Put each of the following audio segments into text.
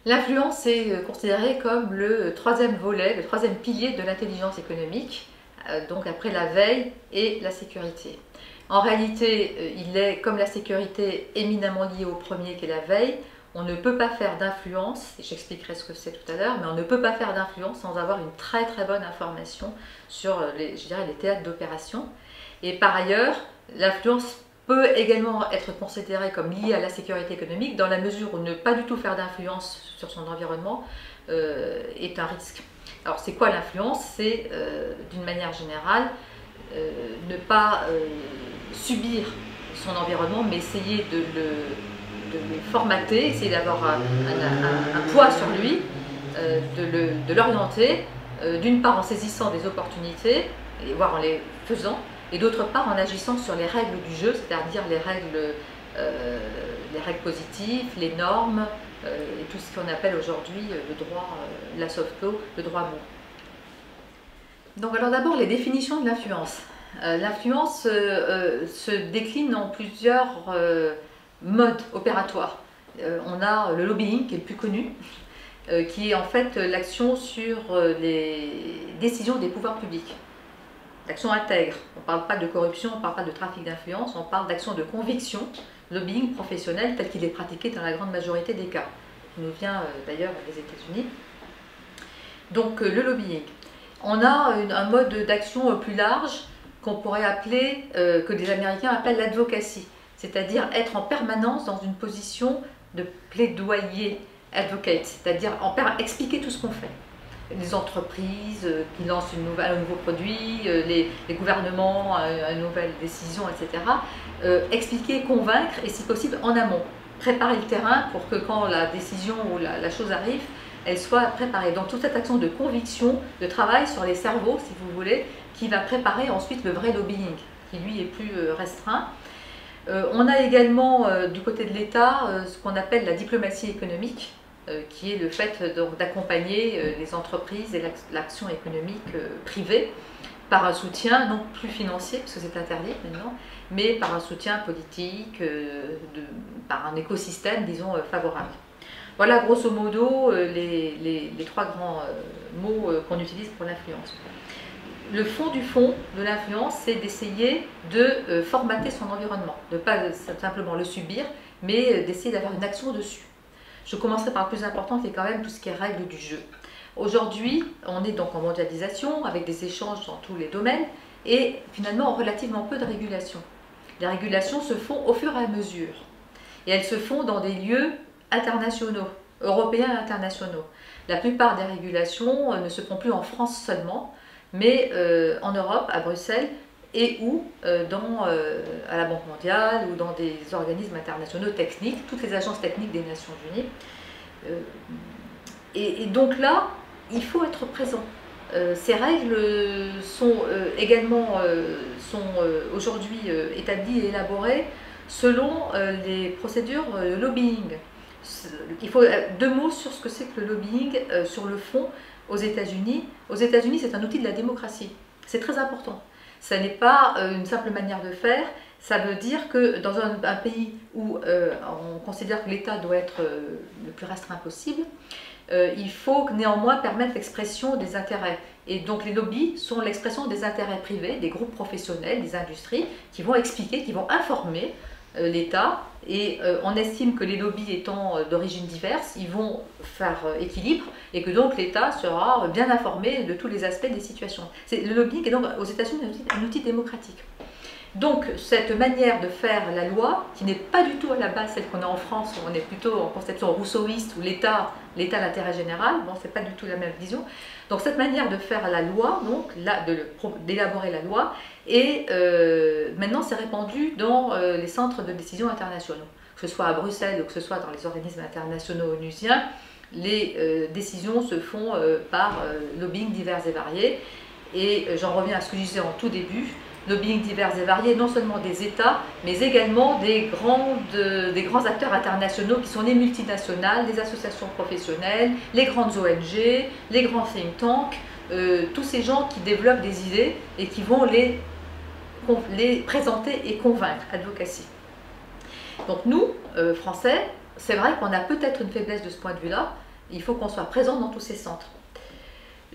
L'influence est considérée comme le troisième volet, le troisième pilier de l'intelligence économique, donc après la veille et la sécurité. En réalité, il est, comme la sécurité, éminemment lié au premier qui est la veille. On ne peut pas faire d'influence, et j'expliquerai ce que c'est tout à l'heure, mais on ne peut pas faire d'influence sans avoir une très très bonne information sur les théâtres d'opération. Et par ailleurs, l'influence peut également être considérée comme liée à la sécurité économique dans la mesure où ne pas du tout faire d'influence sur son environnement est un risque. Alors c'est quoi l'influence? C'est d'une manière générale ne pas subir son environnement mais essayer de le formater, essayer d'avoir un poids sur lui, de l'orienter, d'une part en saisissant des opportunités, voire en les faisant, et d'autre part en agissant sur les règles du jeu, c'est-à-dire les règles positives, les normes, et tout ce qu'on appelle aujourd'hui le droit, la soft law, le droit mou. Donc alors d'abord les définitions de l'influence. L'influence se décline en plusieurs modes opératoires. On a le lobbying qui est le plus connu, qui est en fait l'action sur les décisions des pouvoirs publics. L'action intègre. On ne parle pas de corruption, on ne parle pas de trafic d'influence, on parle d'action de conviction, lobbying professionnel tel qu'il est pratiqué dans la grande majorité des cas. Il nous vient d'ailleurs des États-Unis. Donc le lobbying. On a un mode d'action plus large qu'on pourrait appeler, que les Américains appellent l'advocacy, c'est-à-dire être en permanence dans une position de plaidoyer, advocate, c'est-à-dire expliquer tout ce qu'on fait. Les entreprises qui lancent un nouveau produit, les gouvernements, une nouvelle décision, etc. Expliquer, convaincre et si possible en amont. Préparer le terrain pour que quand la décision ou la chose arrive, elle soit préparée. Donc toute cette action de conviction, de travail sur les cerveaux, si vous voulez, qui va préparer ensuite le vrai lobbying, qui lui est plus restreint. On a également du côté de l'État ce qu'on appelle la diplomatie économique, qui est le fait d'accompagner les entreprises et l'action économique privée par un soutien, non plus financier, parce que c'est interdit maintenant, mais par un soutien politique, par un écosystème, disons, favorable. Voilà grosso modo les trois grands mots qu'on utilise pour l'influence. Le fond du fond de l'influence, c'est d'essayer de formater son environnement, de ne pas simplement le subir, mais d'essayer d'avoir une action dessus. Je commencerai par le plus important, c'est quand même tout ce qui est règles du jeu. Aujourd'hui, on est donc en mondialisation, avec des échanges dans tous les domaines, et finalement relativement peu de régulation. Les régulations se font au fur et à mesure, et elles se font dans des lieux internationaux, européens et internationaux. La plupart des régulations ne se font plus en France seulement, mais en Europe, à Bruxelles, et ou à la Banque mondiale ou dans des organismes internationaux techniques, toutes les agences techniques des Nations Unies. Et donc là, il faut être présent. Ces règles sont également aujourd'hui établies et élaborées selon les procédures lobbying. Il faut deux mots sur ce que c'est que le lobbying sur le fond aux États-Unis. Aux États-Unis, c'est un outil de la démocratie. C'est très important. Ça n'est pas une simple manière de faire. Ça veut dire que dans un pays où on considère que l'État doit être le plus restreint possible, il faut néanmoins permettre l'expression des intérêts. Et donc les lobbies sont l'expression des intérêts privés, des groupes professionnels, des industries, qui vont expliquer, qui vont informer l'État. Et on estime que les lobbies étant d'origine diverse, ils vont faire équilibre et que donc l'État sera bien informé de tous les aspects des situations. Le lobbying est donc aux États-Unis un outil démocratique. Donc cette manière de faire la loi, qui n'est pas du tout à la base celle qu'on a en France, où on est plutôt en conception rousseauiste, où l'État l'intérêt général, bon, c'est pas du tout la même vision. Donc cette manière de faire la loi, donc d'élaborer la loi, et maintenant c'est répandu dans les centres de décision internationaux, que ce soit à Bruxelles ou que ce soit dans les organismes internationaux onusiens. Les décisions se font par lobbying divers et variés, et j'en reviens à ce que je disais en tout début. Lobbying divers et variés, non seulement des États, mais également des grands acteurs internationaux qui sont les multinationales, les associations professionnelles, les grandes ONG, les grands think tanks, tous ces gens qui développent des idées et qui vont les présenter et convaincre, advocacy. Donc nous, Français, c'est vrai qu'on a peut-être une faiblesse de ce point de vue-là, Il faut qu'on soit présent dans tous ces centres.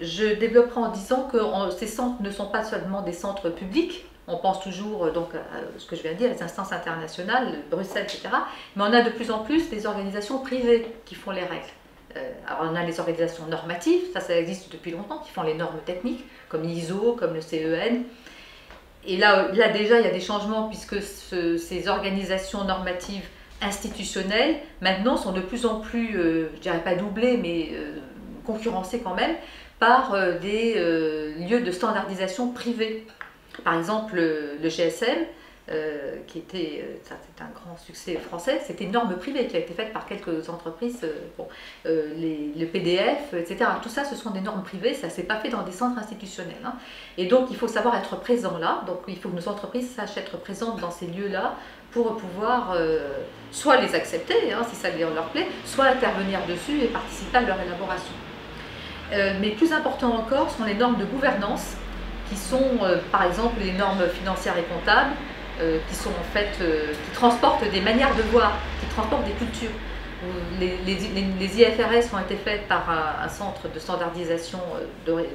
Je développerai en disant que ces centres ne sont pas seulement des centres publics. On pense toujours donc à ce que je viens de dire, les instances internationales, Bruxelles, etc. Mais on a de plus en plus des organisations privées qui font les règles. Alors on a les organisations normatives, ça existe depuis longtemps, qui font les normes techniques, comme l'ISO, comme le CEN. Et là déjà, il y a des changements puisque ces organisations normatives institutionnelles, maintenant, sont de plus en plus, je dirais pas doublées, mais concurrencées quand même, par des lieux de standardisation privés. Par exemple, le GSM, qui était c'est un grand succès français, c'était une norme privée qui a été faite par quelques entreprises, le PDF, etc. Tout ça, ce sont des normes privées, ça ne s'est pas fait dans des centres institutionnels. Hein. Et donc, il faut savoir être présent là, donc il faut que nos entreprises sachent être présentes dans ces lieux-là pour pouvoir soit les accepter, hein, si ça leur plaît, soit intervenir dessus et participer à leur élaboration. Mais plus important encore sont les normes de gouvernance, qui sont par exemple les normes financières et comptables, qui sont en fait, qui transportent des manières de voir, qui transportent des cultures. Les IFRS ont été faites par un centre de standardisation de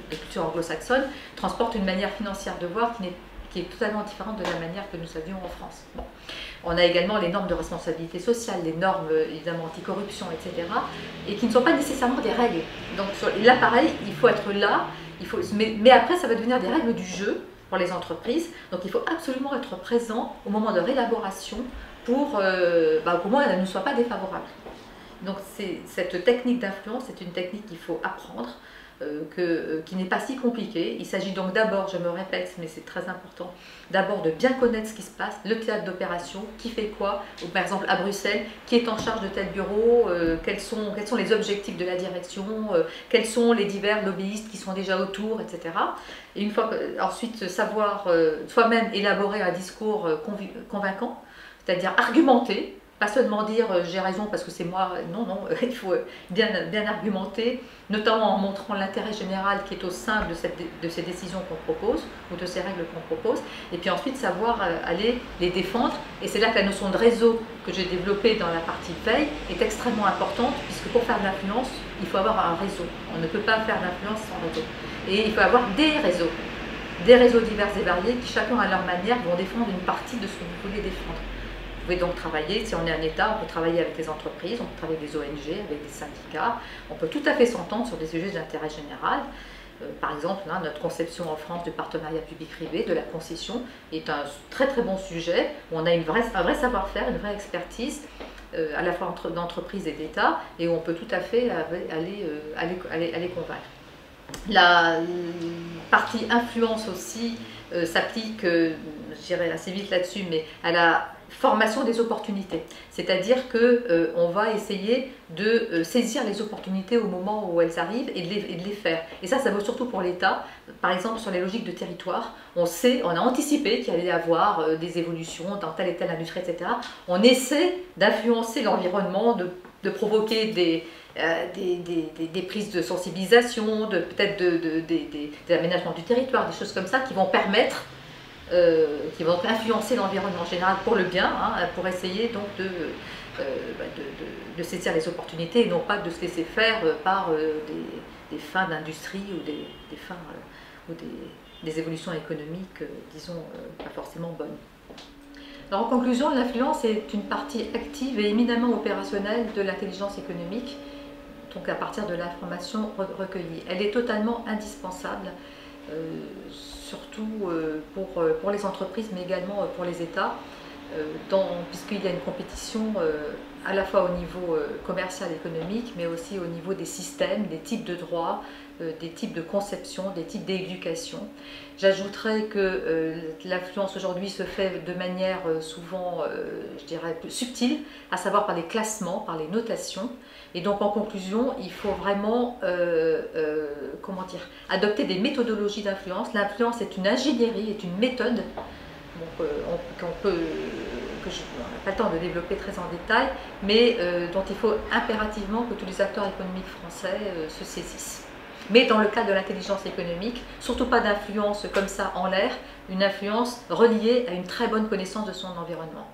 culture anglo-saxonne, transportent une manière financière de voir qui est totalement différente de la manière que nous avions en France. Bon. On a également les normes de responsabilité sociale, les normes évidemment anticorruption, etc. et qui ne sont pas nécessairement des règles. Donc là pareil, il faut être là, mais après ça va devenir des règles du jeu pour les entreprises, donc il faut absolument être présent au moment de l'élaboration pour qu'au moins elle ne soit pas défavorable. Donc cette technique d'influence, c'est une technique qu'il faut apprendre, qui n'est pas si compliquée. Il s'agit donc d'abord, je me répète, mais c'est très important, d'abord de bien connaître ce qui se passe, le théâtre d'opération, qui fait quoi, ou par exemple à Bruxelles, qui est en charge de tel bureau, quels sont les objectifs de la direction, quels sont les divers lobbyistes qui sont déjà autour, etc. Et une fois ensuite savoir soi-même élaborer un discours convaincant, c'est-à-dire argumenter, pas seulement dire j'ai raison parce que c'est moi, non, il faut bien argumenter, notamment en montrant l'intérêt général qui est au sein de ces décisions qu'on propose ou de ces règles qu'on propose, et puis ensuite savoir aller les défendre. Et c'est là que la notion de réseau que j'ai développée dans la partie veille est extrêmement importante, puisque pour faire de l'influence, il faut avoir un réseau. On ne peut pas faire d'influence sans réseau. Et il faut avoir des réseaux divers et variés qui chacun à leur manière vont défendre une partie de ce que vous voulez défendre. Vous pouvez donc travailler, si on est un État, on peut travailler avec des entreprises, on peut travailler avec des ONG, avec des syndicats, on peut tout à fait s'entendre sur des sujets d'intérêt général. Par exemple, hein, notre conception en France du partenariat public-privé, de la concession, est un très très bon sujet, où on a un vrai savoir-faire, une vraie expertise, à la fois d'entreprise et d'État, et où on peut tout à fait aller convaincre. La partie influence aussi s'applique, je dirais assez vite là-dessus, mais à la formation des opportunités. C'est-à-dire qu'on va essayer de saisir les opportunités au moment où elles arrivent et de les faire. Et ça vaut surtout pour l'État. Par exemple, sur les logiques de territoire, on a anticipé qu'il allait y avoir des évolutions dans telle et telle industrie, etc. On essaie d'influencer l'environnement, de provoquer des prises de sensibilisation, peut-être des aménagements du territoire, des choses comme ça qui vont permettre, qui vont influencer l'environnement général pour le bien, hein, pour essayer donc de saisir les opportunités et non pas de se laisser faire par des fins d'industrie ou des fins ou des évolutions économiques, disons, pas forcément bonnes. Alors en conclusion, l'influence est une partie active et éminemment opérationnelle de l'intelligence économique, donc à partir de l'information recueillie. Elle est totalement indispensable, surtout pour les entreprises, mais également pour les États, puisqu'il y a une compétition à la fois au niveau commercial, économique, mais aussi au niveau des systèmes, des types de droits, des types de conception, des types d'éducation. J'ajouterais que l'influence aujourd'hui se fait de manière souvent, je dirais, subtile, à savoir par les classements, par les notations. Et donc en conclusion, il faut vraiment comment dire, adopter des méthodologies d'influence. L'influence est une ingénierie, est une méthode qu'on peut, que je n'ai pas le temps de développer très en détail, mais dont il faut impérativement que tous les acteurs économiques français se saisissent. Mais dans le cas de l'intelligence économique, surtout pas d'influence comme ça en l'air, une influence reliée à une très bonne connaissance de son environnement.